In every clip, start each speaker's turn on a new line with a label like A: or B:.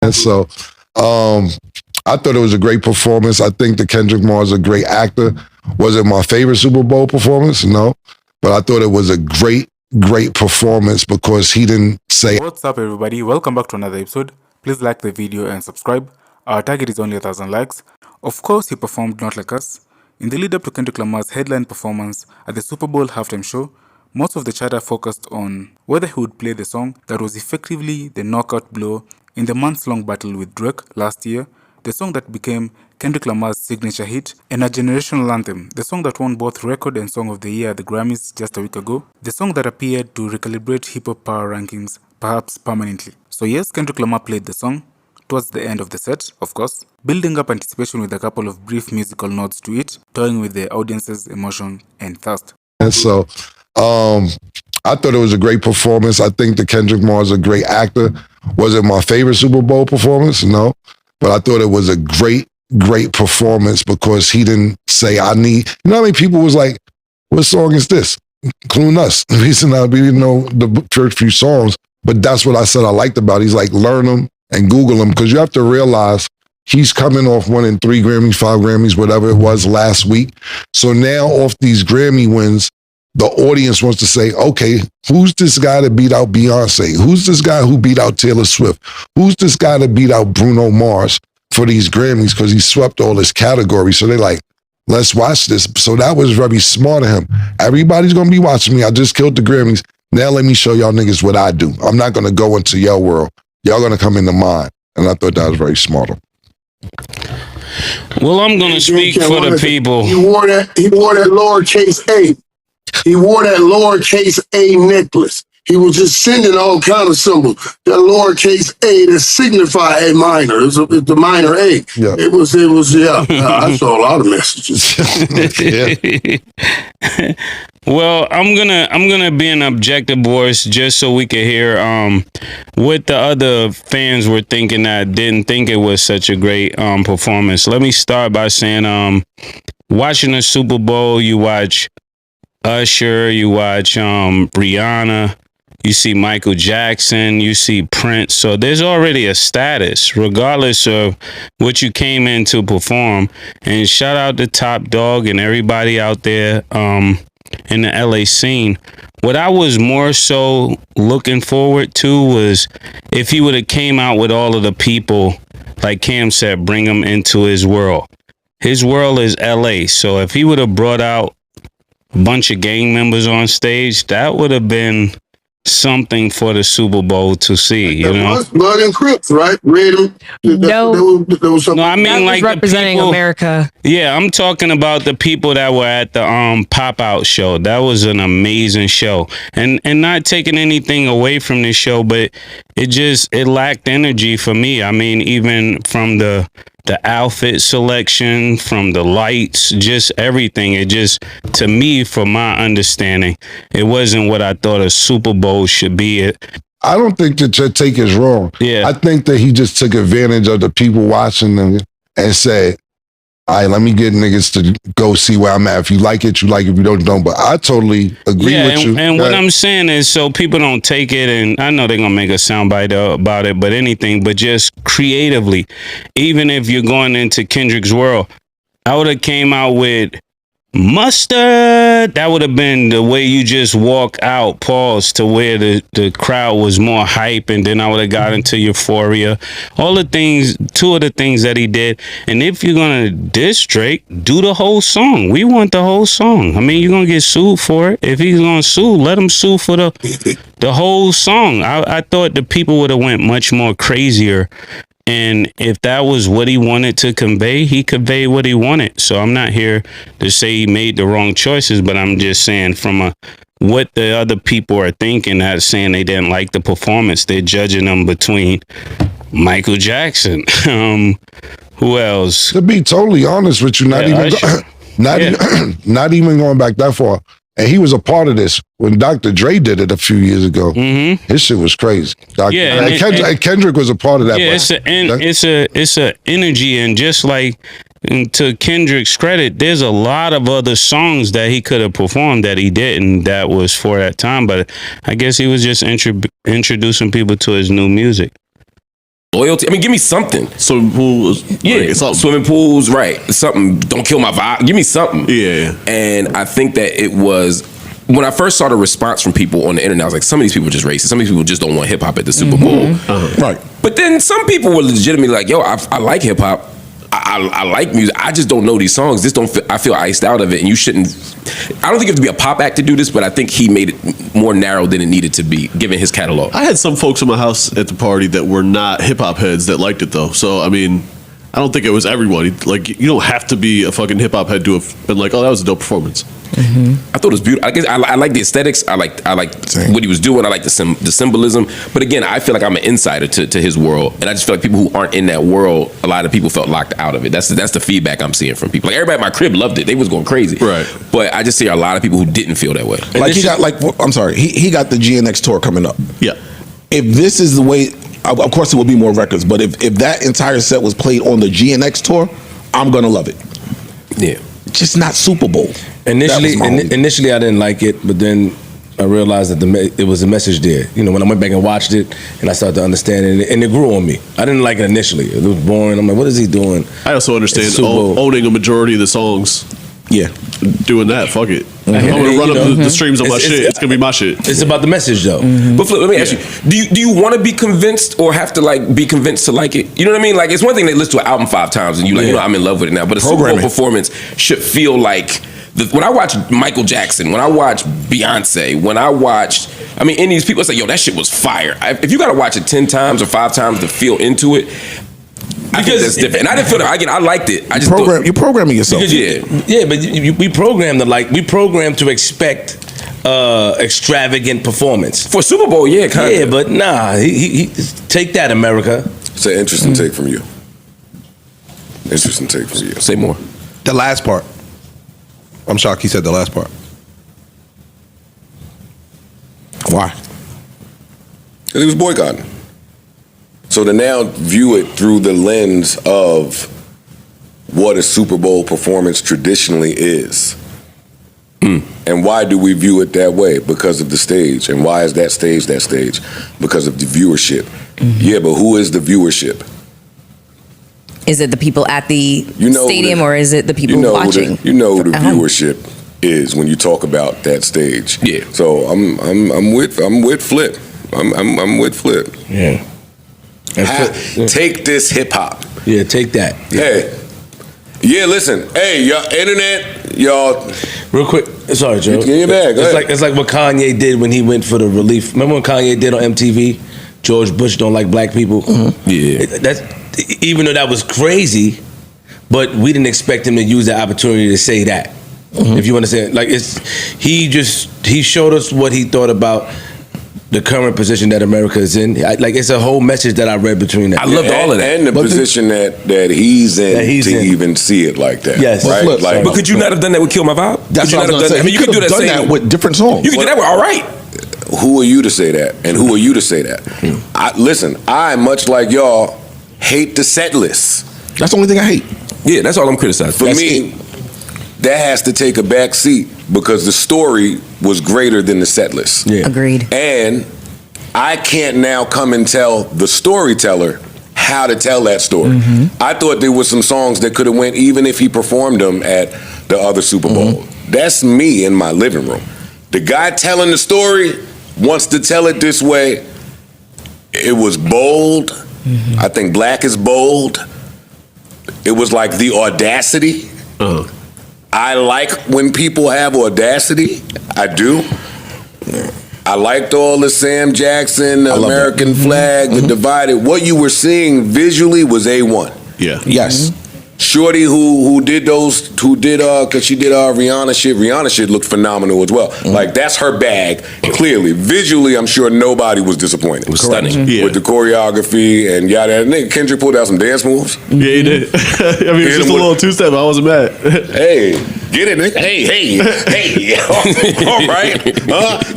A: And so I thought it was a great performance. I think that Kendrick Lamar is a great actor. Was it my favorite Super Bowl performance? No. But I thought it was a great performance because he didn't say.
B: What's up, everybody? Welcome back to another episode. Please like the video and subscribe. Our target is only 1,000 likes. Of course, he performed Not Like Us. In the lead up to Kendrick Lamar's headline performance at the Super Bowl halftime show, most of the chatter focused on whether he would play the song that was effectively the knockout blow in the months-long battle with Drake last year, the song that became Kendrick Lamar's signature hit and a generational anthem, the song that won both Record and Song of the Year at the Grammys just a week ago, the song that appeared to recalibrate hip-hop power rankings, perhaps permanently. So yes, Kendrick Lamar played the song, towards the end of the set, of course, building up anticipation with a couple of brief musical nods to it, toying with the audience's emotion and thirst.
A: And so I thought it was a great performance. I think that Kendrick Lamar is a great actor. Was it my favorite Super Bowl performance? No. But I thought it was a great performance because he didn't say, I need, you know how many people was like, what song is this? Including us. The reason we didn't know the first few songs, but that's what I said I liked about it. He's like, learn them and Google them, because you have to realize he's coming off winning 3 Grammys, 5 Grammys, whatever it was last week. So now off these Grammy wins, the audience wants to say, okay, who's this guy that beat out Beyonce? Who's this guy who beat out Taylor Swift? Who's this guy that beat out Bruno Mars for these Grammys? Because he swept all this category. So they're like, let's watch this. So that was very smart of him. Everybody's going to be watching me. I just killed the Grammys. Now let me show y'all niggas what I do. I'm not going to go into your world. Y'all going to come into mine. And I thought that was very smart of him.
C: Well, I'm going to speak for the people.
D: He wore that lowercase a. He wore that lowercase a necklace. He was just sending all kind of symbols. That lowercase a that signify a minor. It's the minor a.
A: Yeah.
D: It was, yeah. I saw a lot of messages.
C: Well, I'm gonna be an objective voice just so we can hear what the other fans were thinking that didn't think it was such a great performance. Let me start by saying watching the Super Bowl, you watch Usher, you watch Rihanna, you see Michael Jackson, you see Prince. So there's already a status, regardless of what you came in to perform. And shout out to Top Dog and everybody out there in the LA scene. What I was more so looking forward to was if he would have came out with all of the people, like Cam said, bring them into his world. His world is LA. So if he would have brought out a bunch of gang members on stage, that would have been something for the Super Bowl to see, you know?
D: Blood and Crips, right? Read them.
E: No,
C: no, I mean,
E: that
C: like
E: was representing
C: the people,
E: America.
C: Yeah, I'm talking about the people that were at the pop out show. That was an amazing show, and not taking anything away from this show, but it lacked energy for me. I mean, even from the outfit selection, from the lights, just everything. It just, to me, from my understanding, it wasn't what I thought a Super Bowl should be.
A: I don't think that your take is wrong.
C: Yeah.
A: I think that he just took advantage of the people watching them and said, all right, let me get niggas to go see where I'm at. If you like it, you like it. If you don't. But I totally agree with you.
C: And what I'm saying is, so people don't take it, and I know they're going to make a soundbite about it, but just creatively, even if you're going into Kendrick's world, I would have came out with mustard. That would have been the way you just walk out, pause, to where the crowd was more hype, and then I would have got into Euphoria. All the things, 2 of the things that he did. And if you're gonna diss Drake, do the whole song. We want the whole song. I mean, you're gonna get sued for it. If he's gonna sue, let him sue for the whole song. I thought the people would have went much more crazier. And if that was what he wanted to convey, he conveyed what he wanted. So I'm not here to say he made the wrong choices, but I'm just saying from what the other people are thinking, that saying they didn't like the performance. They're judging them between Michael Jackson. Who else?
A: To be totally honest with you, not even going back that far. And he was a part of this when Dr. Dre did it a few years ago.
C: Mm-hmm.
A: His shit was crazy. Kendrick was a part of that.
C: Yeah, it's a energy, and just like, and to Kendrick's credit, there's a lot of other songs that he could have performed that he didn't. That was for that time, but I guess he was just introducing people to his new music.
E: loyalty. I mean, give me something.
F: Swimming pools.
E: Yeah,
F: like, something.
E: swimming pools, right. Something, don't kill my vibe. Give me something.
F: Yeah.
E: And I think that it was, when I first saw the response from people on the internet, I was like, some of these people are just racist. Some of these people just don't want hip hop at the Super Bowl.
G: Right.
E: But then some people were legitimately like, yo, I like hip hop. I like music. I just don't know these songs. I feel iced out of it, and you shouldn't. I don't think you have to be a pop act to do this, but I think he made it more narrow than it needed to be, given his catalog.
F: I had some folks in my house at the party that were not hip hop heads that liked it though. So I mean, I don't think it was everybody. Like, you don't have to be a fucking hip hop head to have been like, oh, that was a dope performance.
E: I thought it was beautiful. I guess I like the aesthetics. I like what he was doing. I like the symbolism. But again, I feel like I'm an insider to his world, and I just feel like people who aren't in that world, a lot of people felt locked out of it. That's the feedback I'm seeing from people. Like, everybody at my crib loved it. They was going crazy.
F: Right.
E: But I just see a lot of people who didn't feel that way.
G: Like he got I'm sorry, he got the GNX tour coming up.
F: Yeah.
G: If this is the way, of course it will be more records, but if that entire set was played on the GNX tour, I'm gonna love it.
E: Yeah.
G: Just not Super Bowl.
H: Initially, I didn't like it, but then I realized that it was a message there. You know, when I went back and watched it, and I started to understand it, and it grew on me. I didn't like it initially. It was boring. I'm like, what is he doing?
F: I also understand owning a majority of the songs.
G: Yeah.
F: Doing that, fuck it. I'm gonna run up the streams on my shit. It's gonna be my shit.
H: It's about the message, though.
E: But Flip, let me ask you: Do you want to be convinced, or have to like be convinced to like it? You know what I mean? Like, it's one thing to listen to an album 5 times and you like, you know, I'm in love with it now. But a Super Bowl performance should feel like when I watch Michael Jackson, when I watch Beyonce, when I watched, I mean, any of these people say, yo, that shit was fire. If you got to watch it 10 times or 5 times to feel into it, I think that's different. And I didn't feel that. Again, I liked it. I just
G: you're programming yourself.
H: Yeah, but we programmed we programmed to expect extravagant performance
E: for Super Bowl. Yeah, kind of.
H: Yeah, but nah, he take that, America.
I: It's an interesting take from you. Interesting take from you.
E: Say more.
J: The last part. I'm shocked he said the last part.
G: Why?
I: Because he was boycotting. So to now view it through the lens of what a Super Bowl performance traditionally is. And why do we view it that way? Because of the stage. And why is that stage that stage? Because of the viewership. Yeah, but who is the viewership?
K: Is it the people at the stadium, or is it the people watching?
I: You know who the viewership is when you talk about that stage.
E: Yeah.
I: So I'm with Flip. I'm with Flip.
H: Yeah.
I: Take this hip hop.
H: Yeah, take that.
I: Hey. Yeah, listen. Hey, y'all, internet, y'all.
H: Real quick, sorry, Joe.
I: Get your bag.
H: It's like what Kanye did when he went for the relief. Remember when Kanye did on MTV? George Bush don't like black people.
E: Yeah.
H: That's even though that was crazy, but we didn't expect him to use that opportunity to say that. If you understand, like he showed us what he thought about the current position that America is in. Like, it's a whole message that I read between that.
E: I loved all of that.
I: And the position that he's in even see it like that.
H: Yes.
I: Right?
H: Flip,
E: but could you not have done that with Kill My Vibe?
G: That's what I was going to say. I mean, you could have done that with different songs.
E: You could do that with All Right.
I: Who are you to say that? And who are you to say that? Listen, I, much like y'all, hate the set list.
G: That's the only thing I hate.
E: Yeah, that's all I'm criticizing.
I: For me, that has to take a back seat because the story was greater than the set list.
H: Yeah.
K: Agreed.
I: And I can't now come and tell the storyteller how to tell that story. I thought there was some songs that could have went even if he performed them at the other Super Bowl. That's me in my living room. The guy telling the story wants to tell it this way. It was bold. I think black is bold. It was like the audacity. I like when people have audacity. I do. I liked all the Sam Jackson, the American flag, the divided. What you were seeing visually was A1.
F: Yeah.
G: Yes.
I: Shorty who did cause she did Rihanna shit looked phenomenal as well. Like, that's her bag. Clearly, visually, I'm sure nobody was disappointed. It was stunning with the choreography and yada. And then Kendrick pulled out some dance moves.
F: Yeah, he did. I mean, it was just a little 2-step. I wasn't mad.
I: Hey, get it, nigga. Hey. All right.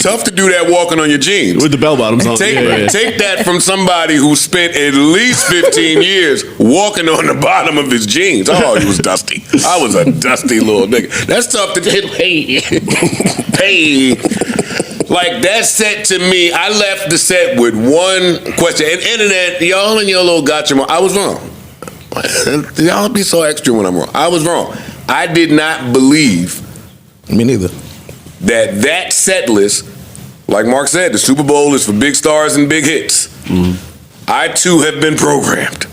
I: Tough to do that walking on your jeans
F: With the bell bottoms on.
I: Take that from somebody who spent at least 15 years walking on the bottom of his jeans. Oh, he was dusty. I was a dusty little nigga. That's tough to hit. Hey. Like that set to me, I left the set with one question. And internet, y'all in your little gotcha. I was wrong. Y'all be so extra when I'm wrong. I was wrong. I did not believe.
G: Me neither.
I: That set list, like Mark said, the Super Bowl is for big stars and big hits. I too have been programmed.